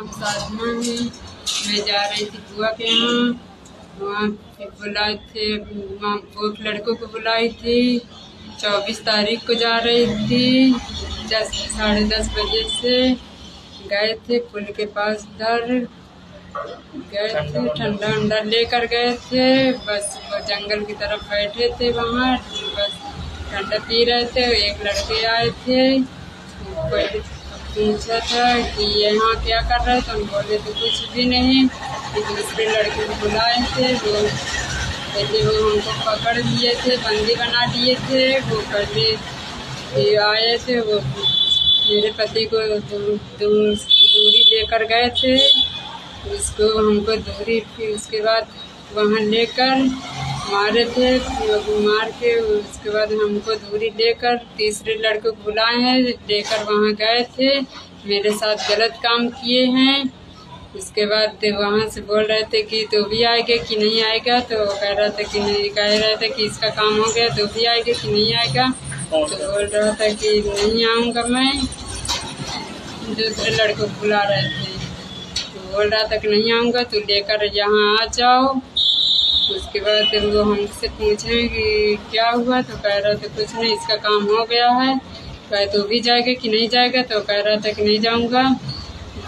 नाम साधना है। मैं जा रही थी बुआ के यहाँ, वहाँ बुलाए थे, वहाँ बहुत लड़कों को बुलाई थी। 24 तारीख को जा रही थी, 10 साढ़े 10 बजे से गए थे पुल के पास, उधर गए थे, ठंडा वंडा लेकर गए थे। बस वो जंगल की तरफ बैठे थे, वहाँ बस ठंडा पी रहे थे। एक लड़के आए थे, कोई पूछा था कि यहाँ क्या कर रहे थे, हम बोले तो कुछ भी नहीं। एक दूसरे लड़के को बुलाए थे, वो पहले वो हमको पकड़ लिए थे, बंदी बना लिए थे। वो पहले आए थे, वो मेरे पति को दूरी लेकर गए थे, उसको हमको दूरी, फिर उसके बाद वहाँ लेकर मारे थे, मार के उसके बाद हमको दूरी लेकर तीसरे लड़के को बुलाए हैं, लेकर वहाँ गए थे। मेरे साथ गलत काम किए हैं। उसके बाद वहाँ से बोल रहे थे कि तो भी आएगा कि नहीं आएगा, तो कह रहा था कि नहीं, कह रहे थे कि इसका काम हो गया तो भी आएगा कि नहीं आएगा। तो बोल रहा था कि नहीं आऊँगा मैं। दूसरे लड़के को बुला रहे थे, तो बोल रहा था कि नहीं आऊँगा, तो लेकर यहाँ आ जाओ। उसके बाद वो हमसे पूछे कि क्या हुआ, तो कह रहा था कुछ नहीं, इसका काम हो गया है। कहे तो भी जाएगा कि नहीं जाएगा, तो कह रहा था कि नहीं जाऊँगा।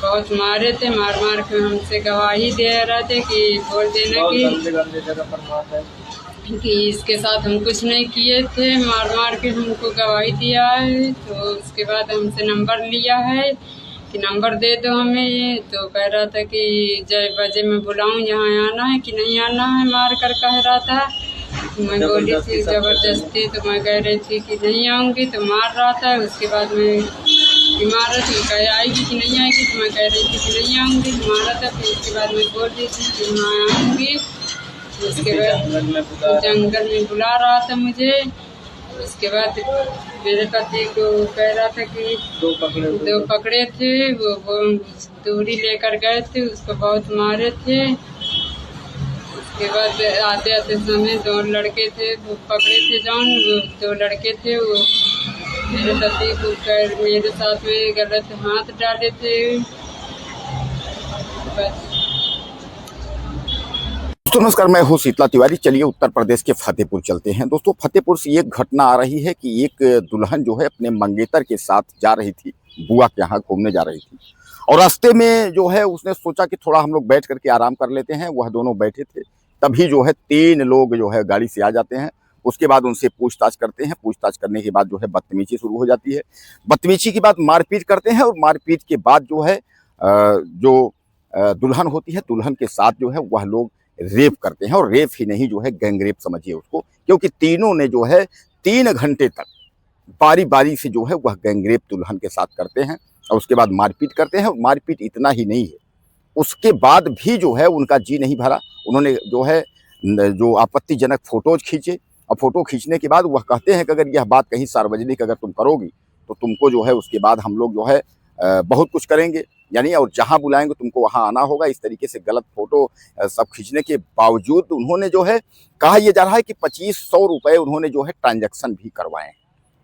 बहुत मारे थे, मार मार के हमसे गवाही दे रहे थे कि बोल देना कि इसके साथ हम कुछ नहीं किए थे। मार मार के हमको गवाही दिया है। तो उसके बाद हमसे नंबर लिया है कि नंबर दे दो हमें ये। तो कह रहा था कि जय बजे मैं बुलाऊं, यहाँ आना है कि नहीं आना है, मार कर कह रहा था। मैं बोली थी ज़बरदस्ती, तो मैं कह रही थी कि नहीं आऊँगी, तो मार रहा था। उसके बाद मैं मारा थी, कह आएगी कि नहीं आएगी, तो मैं कह रही थी कि नहीं आऊँगी, मारा था। फिर उसके बाद मैं बोल रही थी कि हाँ आऊँगी। उसके बाद जंगल में बुला रहा था मुझे। उसके बाद मेरे पति को कह रहा था कि दो पकड़े थे, वो दूरी लेकर गए थे, उसको बहुत मारे थे। उसके बाद आते आते समय 2 लड़के थे, वो पकड़े थे, जॉन वो 2 लड़के थे, वो मेरे पति को मेरे साथ में गलत हाथ डाले थे। बस। दोस्तों नमस्कार, मैं हूँ शीतला तिवारी। चलिए उत्तर प्रदेश के फतेहपुर चलते हैं। दोस्तों फतेहपुर से एक घटना आ रही है कि एक दुल्हन जो है अपने मंगेतर के साथ जा रही थी, बुआ के यहाँ घूमने जा रही थी, और रास्ते में जो है उसने सोचा कि थोड़ा हम लोग बैठ करके आराम कर लेते हैं। वह दोनों बैठे थे, तभी जो है 3 लोग जो है गाड़ी से आ जाते हैं। उसके बाद उनसे पूछताछ करते हैं। पूछताछ करने के बाद जो है बदतमीजी शुरू हो जाती है। बदतमीजी के बाद मारपीट करते हैं, और मारपीट के बाद जो है जो दुल्हन होती है, दुल्हन के साथ जो है वह लोग रेप करते हैं। और रेप ही नहीं, जो है गैंग रेप समझिए उसको, क्योंकि तीनों ने जो है 3 घंटे तक बारी बारी से जो है वह गैंग रेप दुल्हन के साथ करते हैं, और उसके बाद मारपीट करते हैं। और मारपीट इतना ही नहीं है, उसके बाद भी जो है उनका जी नहीं भरा। उन्होंने जो है जो आपत्तिजनक फोटोज खींचे, और फोटो खींचने के बाद वह कहते हैं कि अगर यह बात कहीं सार्वजनिक अगर तुम करोगी तो तुमको जो है उसके बाद हम लोग जो है बहुत कुछ करेंगे, यानी और जहां बुलाएंगे तुमको वहां आना होगा। इस तरीके से गलत फोटो सब खींचने के बावजूद उन्होंने जो है, कहा यह जा रहा है कि 2500 रुपए उन्होंने जो है ट्रांजैक्शन भी करवाए हैं,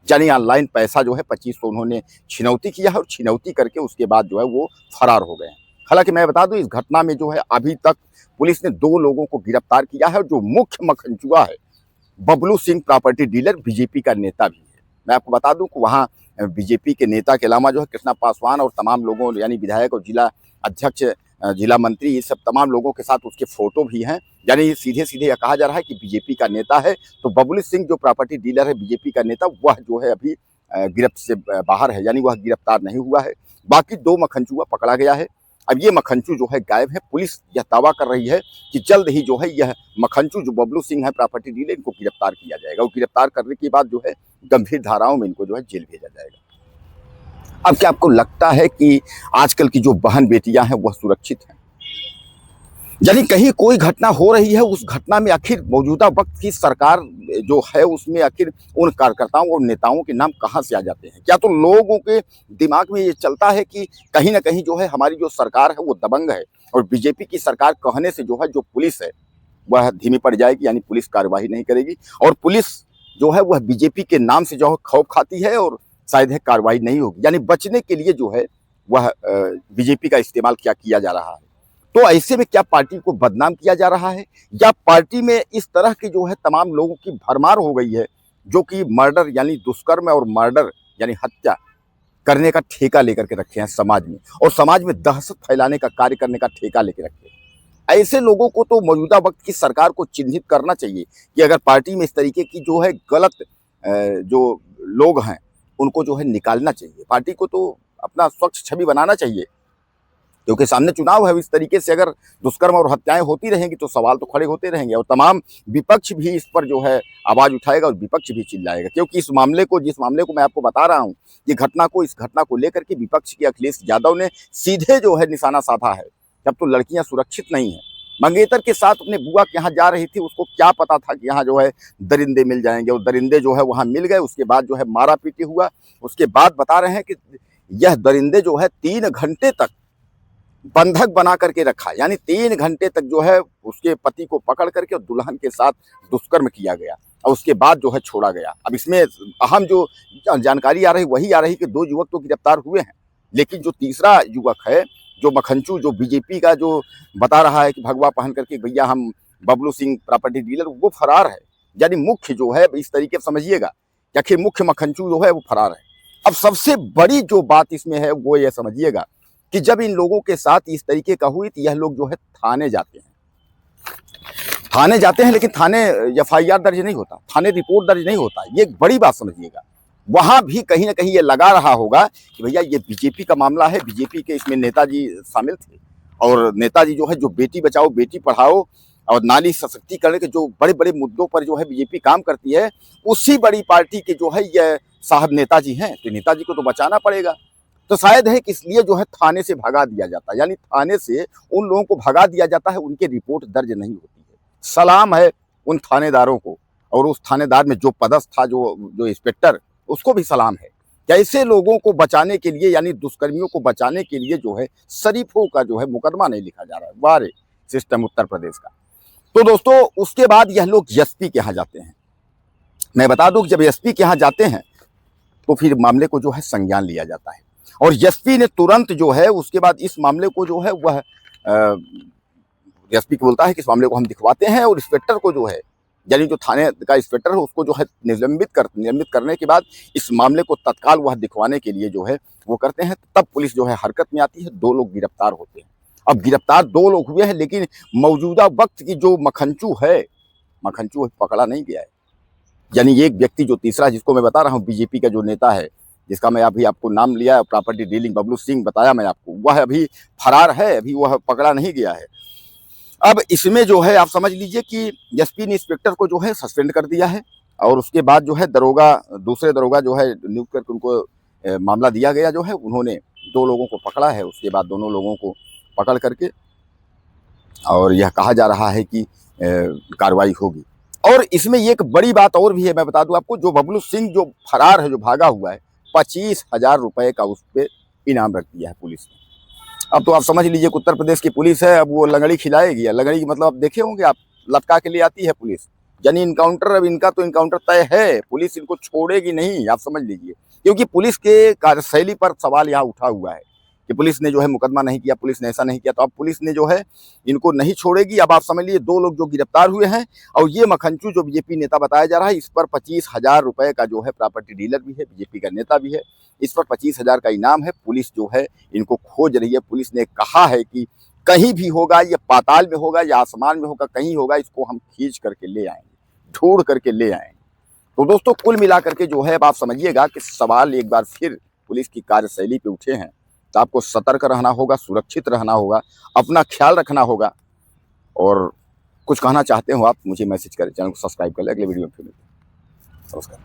यानी ऑनलाइन पैसा जो है 2500 उन्होंने छिनौती किया है, और छिनौती करके उसके बाद जो है वो फरार हो गए हैं। हालांकि मैं बता दूं, इस घटना में जो है अभी तक पुलिस ने 2 लोगों को गिरफ्तार किया है, और जो मुख्य मखनचुआ है Bablu Singh, property dealer, BJP का नेता भी है। मैं आपको बता दूं कि वहाँ बीजेपी के नेता के अलावा जो है कृष्णा पासवान और तमाम लोगों, यानी विधायक और जिला अध्यक्ष, जिला मंत्री, ये सब तमाम लोगों के साथ उसके फोटो भी हैं। यानी सीधे सीधे यह कहा जा रहा है कि बीजेपी का नेता है। तो बबलू सिंह जो प्रॉपर्टी डीलर है, बीजेपी का नेता, वह जो है अभी गिरफ्त से बाहर है, यानी वह गिरफ्तार नहीं हुआ है। बाकी 2 मखनचुआ पकड़ा गया है। अब ये मखनचू जो है गायब है। पुलिस यह दावा कर रही है कि जल्द ही जो है यह मखनचू जो बबलू सिंह है, प्रॉपर्टी डीलर, इनको गिरफ्तार किया जाएगा, और गिरफ्तार करने के बाद जो है गंभीर धाराओं में इनको जो है जेल भेजा जाएगा। अब क्या आपको लगता है कि आजकल की जो बहन बेटियां हैं वह सुरक्षित हैं? यानी कहीं कोई घटना हो रही है, उस घटना में आखिर मौजूदा वक्त की सरकार जो है उसमें आखिर उन कार्यकर्ताओं और नेताओं के नाम कहां से आ जाते हैं? क्या तो लोगों के दिमाग में ये चलता है कि कहीं ना कहीं जो है हमारी जो सरकार है वो दबंग है, और बीजेपी की सरकार कहने से जो है जो पुलिस है वह धीमी पड़ जाएगी, यानी पुलिस कार्यवाही नहीं करेगी, और पुलिस जो है वह बीजेपी के नाम से जो है खौफ खाती है, और शायद है कार्रवाई नहीं होगी। यानी बचने के लिए जो है वह बीजेपी का इस्तेमाल क्या किया जा रहा है। तो ऐसे में क्या पार्टी को बदनाम किया जा रहा है, या पार्टी में इस तरह की जो है तमाम लोगों की भरमार हो गई है जो कि मर्डर यानी दुष्कर्म और मर्डर यानी हत्या करने का ठेका लेकर के रखे हैं समाज में, और समाज में दहशत फैलाने का कार्य करने का ठेका लेकर रखे हैं। ऐसे लोगों को तो मौजूदा वक्त की सरकार को चिन्हित करना चाहिए कि अगर पार्टी में इस तरीके की जो है गलत जो लोग हैं उनको जो है निकालना चाहिए। पार्टी को तो अपना स्वच्छ छवि बनाना चाहिए, क्योंकि सामने चुनाव है। इस तरीके से अगर दुष्कर्म और हत्याएं होती रहेंगी तो सवाल तो खड़े होते रहेंगे, और तमाम विपक्ष भी इस पर जो है आवाज उठाएगा और विपक्ष भी चिल्लाएगा। क्योंकि जिस मामले को मैं आपको बता रहा हूं, इस घटना को लेकर के विपक्ष के अखिलेश यादव ने सीधे जो है निशाना साधा है। जब तो लड़कियां सुरक्षित नहीं है, मंगेतर के साथ अपने बुआ के यहाँ जा रही थी, उसको क्या पता था कि यहाँ जो है दरिंदे मिल जाएंगे, और दरिंदे जो है वहां मिल गए। उसके बाद जो है मारा पीटी हुआ। उसके बाद बता रहे हैं कि यह दरिंदे जो है 3 घंटे तक बंधक बना करके रखा, यानी 3 घंटे तक जो है उसके पति को पकड़ करके और दुल्हन के साथ दुष्कर्म किया गया, और उसके बाद जो है छोड़ा गया। अब इसमें अहम जो जानकारी आ रही वही आ रही कि 2 युवक तो गिरफ्तार हुए हैं, लेकिन जो तीसरा युवक है, जो मखंचू, जो बीजेपी का जो बता रहा है कि भगवा पहन करके भैया हम बबलू सिंह प्रॉपर्टी डीलर, वो फरार है। यानी मुख्य जो है इस तरीके से समझिएगा कि आखिर मुख्य मखंचू जो है वो फरार है। अब सबसे बड़ी जो बात इसमें है वो ये समझिएगा कि जब इन लोगों के साथ इस तरीके का हुई तो यह लोग जो है थाने जाते हैं, लेकिन थाने FIR दर्ज नहीं होता, थाने रिपोर्ट दर्ज नहीं होता। ये एक बड़ी बात समझिएगा। वहां भी कहीं ना कहीं ये लगा रहा होगा कि भैया ये बीजेपी का मामला है, बीजेपी के इसमें नेताजी शामिल थे, और नेताजी जो है जो बेटी बचाओ बेटी पढ़ाओ और नारी सशक्तिकरण के जो बड़े बड़े मुद्दों पर जो है बीजेपी काम करती है, उसी बड़ी पार्टी के जो है ये साहब नेताजी हैं, तो नेताजी को तो बचाना पड़ेगा। तो शायद है कि इसलिए जो है थाने से भगा दिया जाता है, यानी थाने से उन लोगों को भगा दिया जाता है, उनके रिपोर्ट दर्ज नहीं होती है। सलाम है उन थानेदारों को, और उस थानेदार में जो पदस्थ था, जो इंस्पेक्टर, उसको भी सलाम है। कैसे लोगों को बचाने के लिए, यानी दुष्कर्मियों को बचाने के लिए जो है शरीफों का जो है मुकदमा नहीं लिखा जा रहा है। वाह रे सिस्टम उत्तर प्रदेश का। तो दोस्तों उसके बाद यह लोग एसपी के यहाँ जाते हैं। मैं बता दूं कि जब एसपी के यहाँ जाते हैं तो फिर मामले को जो है संज्ञान लिया जाता है, और एसपी ने तुरंत जो है उसके बाद इस मामले को जो है वह एसपी को बोलता है कि इस मामले को हम दिखवाते हैं, और इंस्पेक्टर को जो है, यानी जो थाने का इंस्पेक्टर है, उसको जो है निलंबित करने के बाद इस मामले को तत्काल वह दिखवाने के लिए जो है वो करते हैं। तब पुलिस जो है हरकत में आती है, 2 लोग गिरफ्तार होते हैं। अब गिरफ्तार 2 लोग हुए हैं, लेकिन मौजूदा वक्त की जो मखंचू पकड़ा नहीं गया है। यानी एक व्यक्ति जो तीसरा, जिसको मैं बता रहा हूँ बीजेपी का जो नेता है, जिसका मैं अभी आपको नाम लिया, प्रॉपर्टी डीलिंग बबलू सिंह बताया मैं आपको, वह अभी फरार है, अभी वह पकड़ा नहीं गया है। अब इसमें जो है आप समझ लीजिए कि एसपी ने इंस्पेक्टर को जो है सस्पेंड कर दिया है, और उसके बाद जो है दूसरे दरोगा जो है नियुक्त करके उनको मामला दिया गया, जो है उन्होंने 2 लोगों को पकड़ा है। उसके बाद दोनों लोगों को पकड़ करके, और यह कहा जा रहा है कि कार्रवाई होगी। और इसमें एक बड़ी बात और भी है, मैं बता दूं आपको, जो बबलू सिंह जो फरार है, जो भागा हुआ है, 25,000 रुपए का उस पर इनाम रख दिया है पुलिस ने। अब तो आप समझ लीजिए कि उत्तर प्रदेश की पुलिस है, अब वो लंगड़ी खिलाएगी। लंगड़ी मतलब आप देखे होंगे आप, लटका के लिए आती है पुलिस, यानी इनकाउंटर। अब इनका तो इनकाउंटर तय है, पुलिस इनको छोड़ेगी नहीं, आप समझ लीजिए। क्योंकि पुलिस के कार्यशैली पर सवाल यहाँ उठा हुआ है कि पुलिस ने जो है मुकदमा नहीं किया, पुलिस ने ऐसा नहीं किया, तो अब पुलिस ने जो है इनको नहीं छोड़ेगी। अब आप समझ लीजिए 2 लोग जो गिरफ्तार हुए हैं, और ये मखंचू जो बीजेपी नेता बताया जा रहा है, इस पर 25,000 रुपए का जो है प्रॉपर्टी डीलर भी है, बीजेपी का नेता भी है, इस पर 25,000 का इनाम है। पुलिस जो है इनको खोज रही है। पुलिस ने कहा है कि कहीं भी होगा, ये पाताल में होगा या आसमान में होगा, कहीं होगा, इसको हम खींच करके ले आएंगे, ढूंढ करके ले आएंगे। तो दोस्तों कुल मिलाकर के जो है अब आप समझिएगा कि सवाल एक बार फिर पुलिस की कार्यशैली पे उठे हैं। तो आपको सतर्क रहना होगा, सुरक्षित रहना होगा, अपना ख्याल रखना होगा। और कुछ कहना चाहते हो आप, मुझे मैसेज करें, चैनल को सब्सक्राइब कर लें। अगले वीडियो में फिर मिलते हैं। नमस्कार।